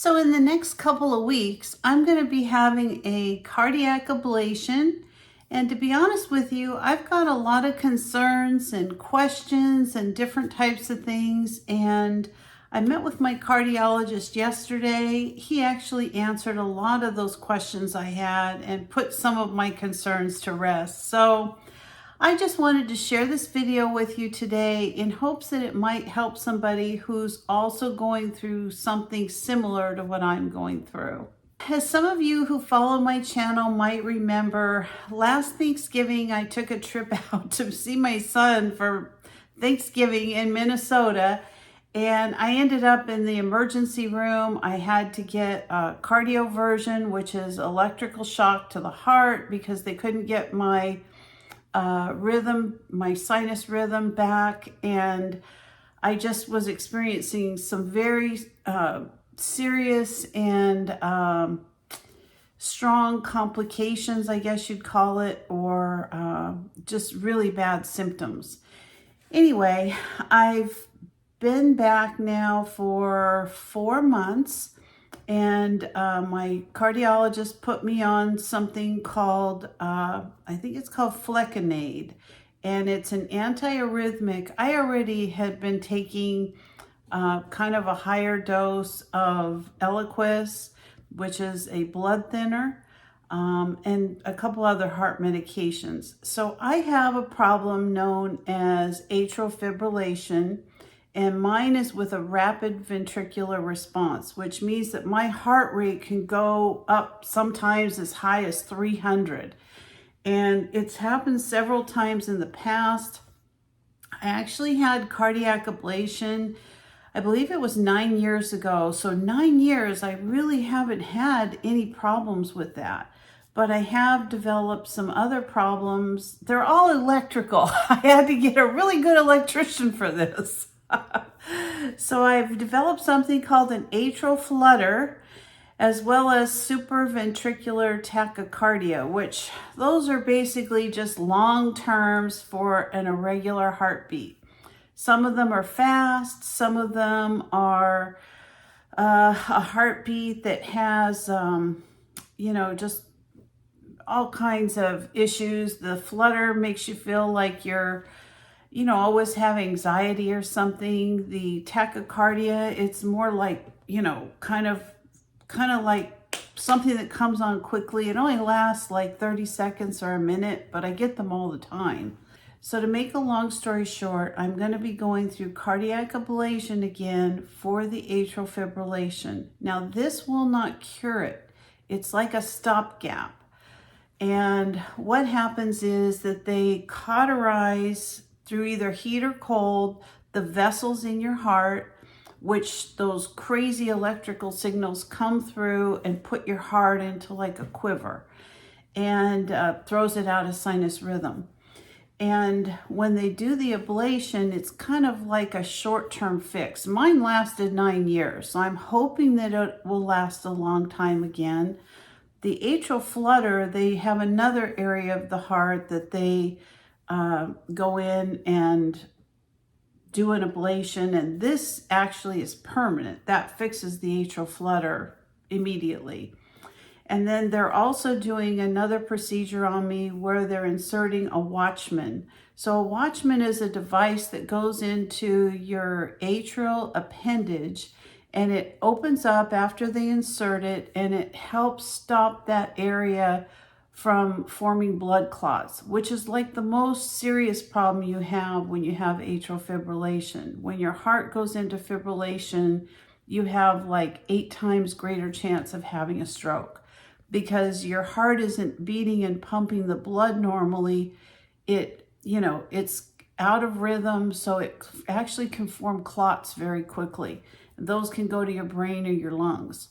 So in the next couple of weeks, I'm going to be having a cardiac ablation. And to be honest with you, I've got a lot of concerns and questions and different types of things. And I met with my cardiologist yesterday. He actually answered a lot of those questions I had and put some of my concerns to rest. So I just wanted to share this video with you today in hopes that it might help somebody who's also going through something similar to what I'm going through. As some of you who follow my channel might remember, last Thanksgiving I took a trip out to see my son for Thanksgiving in Minnesota, and I ended up in the emergency room. I had to get a cardioversion, which is electrical shock to the heart, because they couldn't get my my sinus rhythm back, and I just was experiencing some very serious and strong complications, I guess you'd call it, or just really bad symptoms. Anyway, I've been back now for 4 months, and my cardiologist put me on something called, I think it's called Flecainide, and it's an antiarrhythmic. I already had been taking kind of a higher dose of Eliquis, which is a blood thinner, and a couple other heart medications. So I have a problem known as atrial fibrillation, and mine is with a rapid ventricular response, which means that my heart rate can go up sometimes as high as 300. And it's happened several times in the past. I actually had cardiac ablation, I believe it was 9 years ago. So 9 years, I really haven't had any problems with that. But I have developed some other problems. They're all electrical. I had to get a really good electrician for this. So I've developed something called an atrial flutter, as well as supraventricular tachycardia, which those are basically just long terms for an irregular heartbeat. Some of them are fast, some of them are a heartbeat that has, just all kinds of issues. The flutter makes you feel like you're always have anxiety or something. The tachycardia, it's more like, kind of like something that comes on quickly. It only lasts like 30 seconds or a minute, but I get them all the time. So to make a long story short, I'm going to be going through cardiac ablation again for the atrial fibrillation. Now, this will not cure it. It's like a stopgap. And what happens is that they cauterize through either heat or cold the vessels in your heart, which those crazy electrical signals come through and put your heart into like a quiver, and throws it out of sinus rhythm. And when they do the ablation, it's kind of like a short-term fix. Mine lasted 9 years, so I'm hoping that it will last a long time again. The atrial flutter, they have another area of the heart that they go in and do an ablation, and this actually is permanent. That fixes the atrial flutter immediately. And then they're also doing another procedure on me where they're inserting a Watchman. So a Watchman is a device that goes into your atrial appendage, and it opens up after they insert it, and it helps stop that area from forming blood clots, which is like the most serious problem you have when you have atrial fibrillation. When your heart goes into fibrillation, you have like 8 times greater chance of having a stroke, because your heart isn't beating and pumping the blood normally. It's out of rhythm, so it actually can form clots very quickly. Those can go to your brain or your lungs.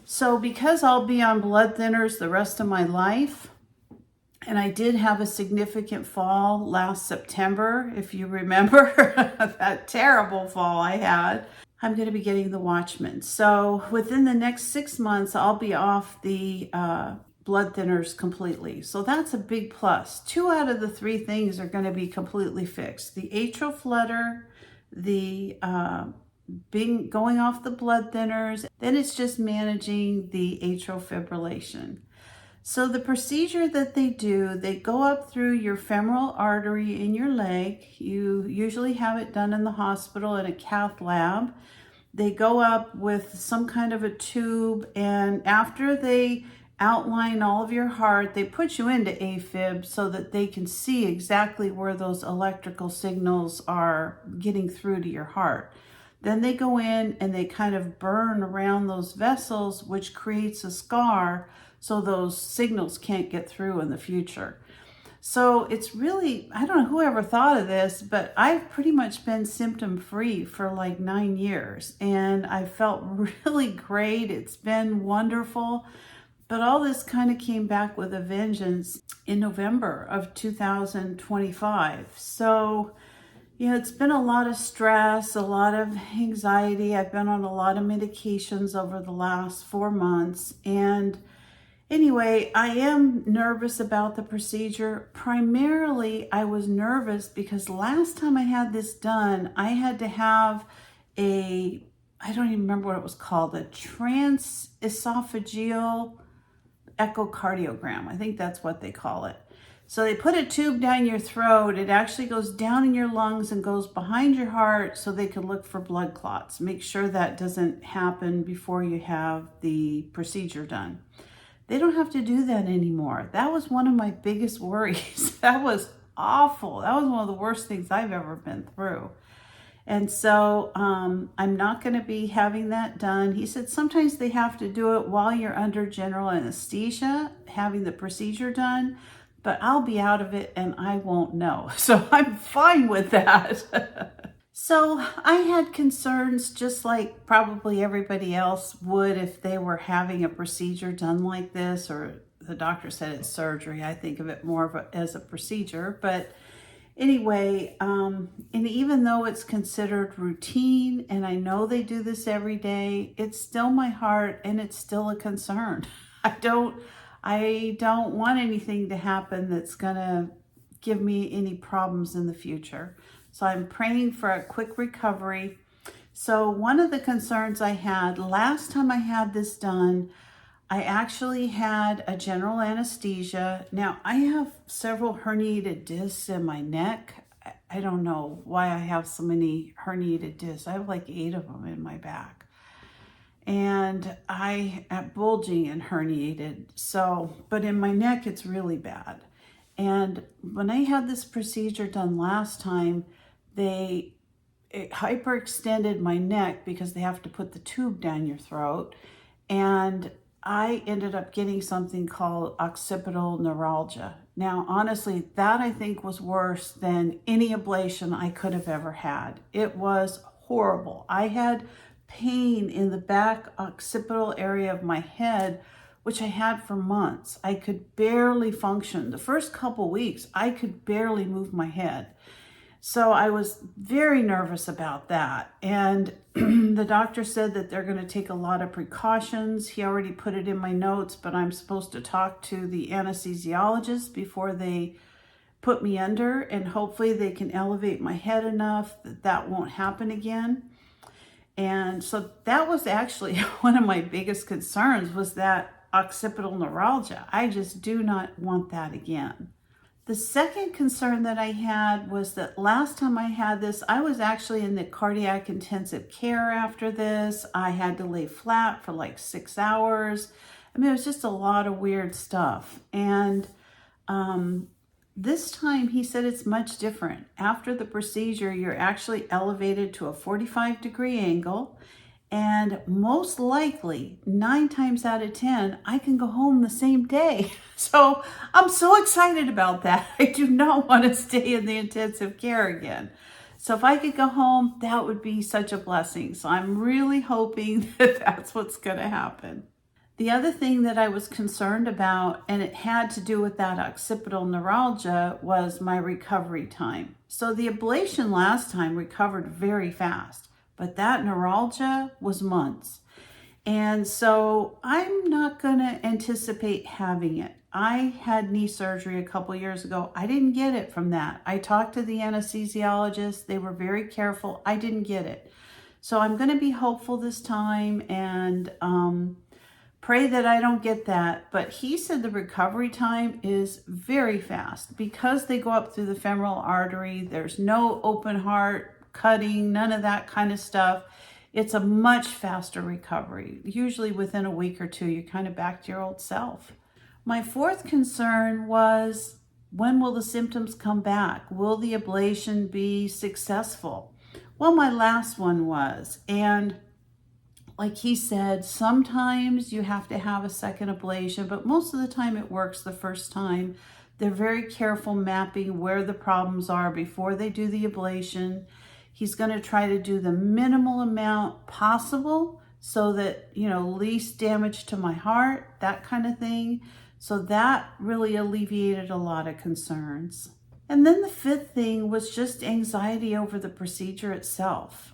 So because I'll be on blood thinners the rest of my life, and I did have a significant fall last September, if you remember that terrible fall I had, I'm going to be getting the Watchman. So within the next 6 months, I'll be off the blood thinners completely. So that's a big plus. 2 out of the 3 things are going to be completely fixed. The atrial flutter, the going off the blood thinners. Then it's just managing the atrial fibrillation. So the procedure that they do, they go up through your femoral artery in your leg. You usually have it done in the hospital in a cath lab. They go up with some kind of a tube, and after they outline all of your heart, they put you into AFib so that they can see exactly where those electrical signals are getting through to your heart. Then they go in and they kind of burn around those vessels, which creates a scar so those signals can't get through in the future. So it's really, I don't know whoever thought of this, but I've pretty much been symptom free for like 9 years, and I felt really great. It's been wonderful. But all this kind of came back with a vengeance in November of 2025. So, it's been a lot of stress, a lot of anxiety. I've been on a lot of medications over the last 4 months. And anyway, I am nervous about the procedure. Primarily, I was nervous because last time I had this done, I had to have I don't even remember what it was called, a transesophageal echocardiogram. I think that's what they call it. So they put a tube down your throat. It actually goes down in your lungs and goes behind your heart so they can look for blood clots. Make sure that doesn't happen before you have the procedure done. They don't have to do that anymore. That was one of my biggest worries. That was awful. That was one of the worst things I've ever been through. And so I'm not going to be having that done. He said sometimes they have to do it while you're under general anesthesia, having the procedure done, but I'll be out of it and I won't know. So I'm fine with that. So I had concerns just like probably everybody else would if they were having a procedure done like this, or the doctor said it's surgery. I think of it more as a procedure, but anyway, and even though it's considered routine and I know they do this every day, it's still my heart and it's still a concern. I don't want anything to happen that's gonna give me any problems in the future. So I'm praying for a quick recovery. So one of the concerns I had last time I had this done, I actually had a general anesthesia. Now, I have several herniated discs in my neck. I don't know why I have so many herniated discs. I have like 8 of them in my back. And I am bulging and herniated. So, but in my neck, it's really bad. And when I had this procedure done last time, it hyperextended my neck because they have to put the tube down your throat. And I ended up getting something called occipital neuralgia. Now, honestly, that I think was worse than any ablation I could have ever had. It was horrible. I had pain in the back occipital area of my head, which I had for months. I could barely function. The first couple weeks, I could barely move my head. So I was very nervous about that. And the doctor said that they're going to take a lot of precautions. He already put it in my notes, but I'm supposed to talk to the anesthesiologist before they put me under, and hopefully they can elevate my head enough that that won't happen again. And so that was actually one of my biggest concerns, was that occipital neuralgia. I just do not want that again. The second concern that I had was that last time I had this, I was actually in the cardiac intensive care after this. I had to lay flat for like 6 hours. I mean, it was just a lot of weird stuff. And this time he said it's much different. After the procedure, you're actually elevated to a 45-degree angle. And most likely, 9 times out of 10, I can go home the same day. So I'm so excited about that. I do not want to stay in the intensive care again. So if I could go home, that would be such a blessing. So I'm really hoping that that's what's going to happen. The other thing that I was concerned about, and it had to do with that occipital neuralgia, was my recovery time. So the ablation last time recovered very fast. But that neuralgia was months. And so I'm not going to anticipate having it. I had knee surgery a couple years ago. I didn't get it from that. I talked to the anesthesiologist. They were very careful. I didn't get it. So I'm going to be hopeful this time and pray that I don't get that. But he said the recovery time is very fast because they go up through the femoral artery. There's no open heart cutting, none of that kind of stuff. It's a much faster recovery. Usually within a week or two, you're kind of back to your old self. My fourth concern was, when will the symptoms come back? Will the ablation be successful? Well, my last one was, and like he said, sometimes you have to have a second ablation, but most of the time it works the first time. They're very careful mapping where the problems are before they do the ablation. He's going to try to do the minimal amount possible so that, least damage to my heart, that kind of thing. So that really alleviated a lot of concerns. And then the fifth thing was just anxiety over the procedure itself.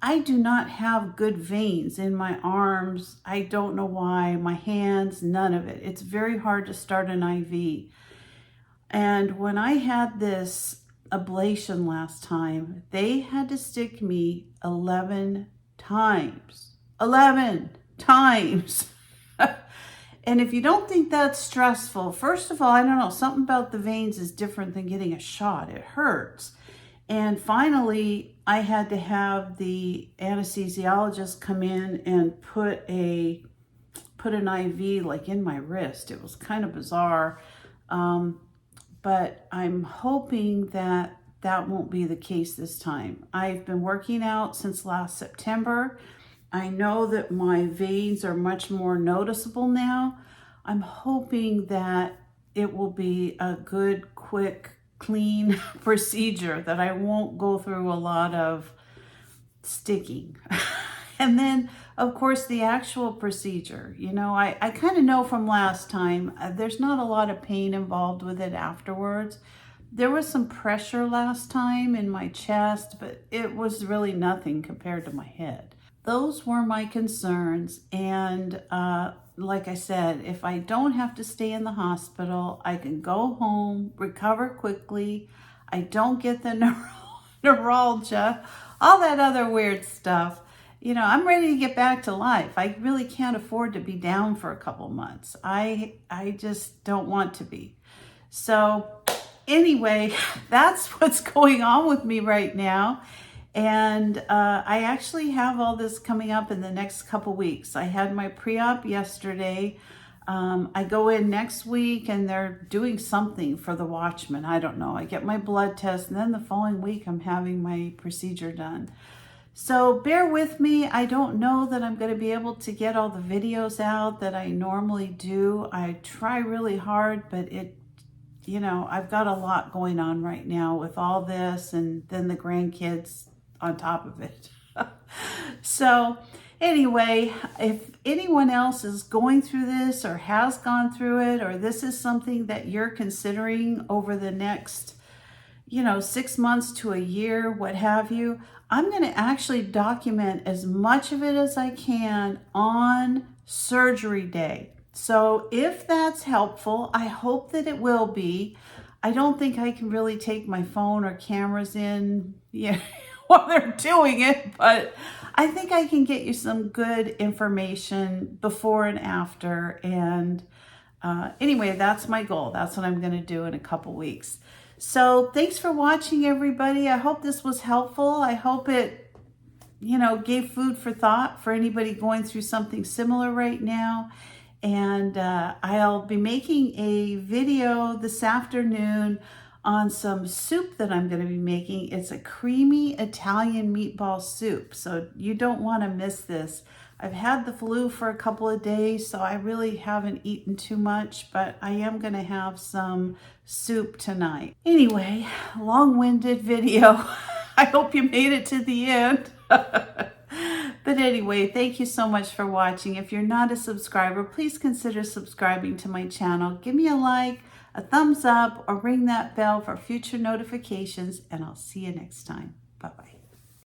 I do not have good veins in my arms. I don't know why. My hands, none of it. It's very hard to start an IV. And when I had this ablation last time, they had to stick me 11 times. 11 times. And if you don't think that's stressful, first of all, I don't know, something about the veins is different than getting a shot. It hurts. And finally, I had to have the anesthesiologist come in and put an IV like in my wrist. It was kind of bizarre. But I'm hoping that won't be the case this time. I've been working out since last September. I know that my veins are much more noticeable now. I'm hoping that it will be a good, quick, clean procedure, that I won't go through a lot of sticking. And then, of course, the actual procedure. I kind of know from last time, there's not a lot of pain involved with it afterwards. There was some pressure last time in my chest, but it was really nothing compared to my head. Those were my concerns, and like I said, if I don't have to stay in the hospital, I can go home, recover quickly. I don't get the neuralgia, all that other weird stuff. I'm ready to get back to life. I really can't afford to be down for a couple months. I just don't want to be. So anyway, that's what's going on with me right now. And I actually have all this coming up in the next couple weeks. I had my pre-op yesterday. I go in next week and they're doing something for the Watchman. I don't know. I get my blood test, and then the following week I'm having my procedure done. So bear with me. I don't know that I'm going to be able to get all the videos out that I normally do. I try really hard, but I've got a lot going on right now with all this, and then the grandkids on top of it. So anyway, if anyone else is going through this or has gone through it, or this is something that you're considering over the next 6 months to a year, what have you, I'm going to actually document as much of it as I can on surgery day. So if that's helpful, I hope that it will be. I don't think I can really take my phone or cameras in while they're doing it, but I think I can get you some good information before and after. And anyway, that's my goal. That's what I'm going to do in a couple weeks. So thanks for watching, everybody. I hope this was helpful. I hope it, gave food for thought for anybody going through something similar right now. And I'll be making a video this afternoon on some soup that I'm going to be making. It's a creamy Italian meatball soup, so you don't want to miss this. I've had the flu for a couple of days, so I really haven't eaten too much, but I am going to have some soup tonight. Anyway, long-winded video. I hope you made it to the end. But anyway, thank you so much for watching. If you're not a subscriber, please consider subscribing to my channel. Give me a like, a thumbs up, or ring that bell for future notifications, and I'll see you next time. Bye-bye.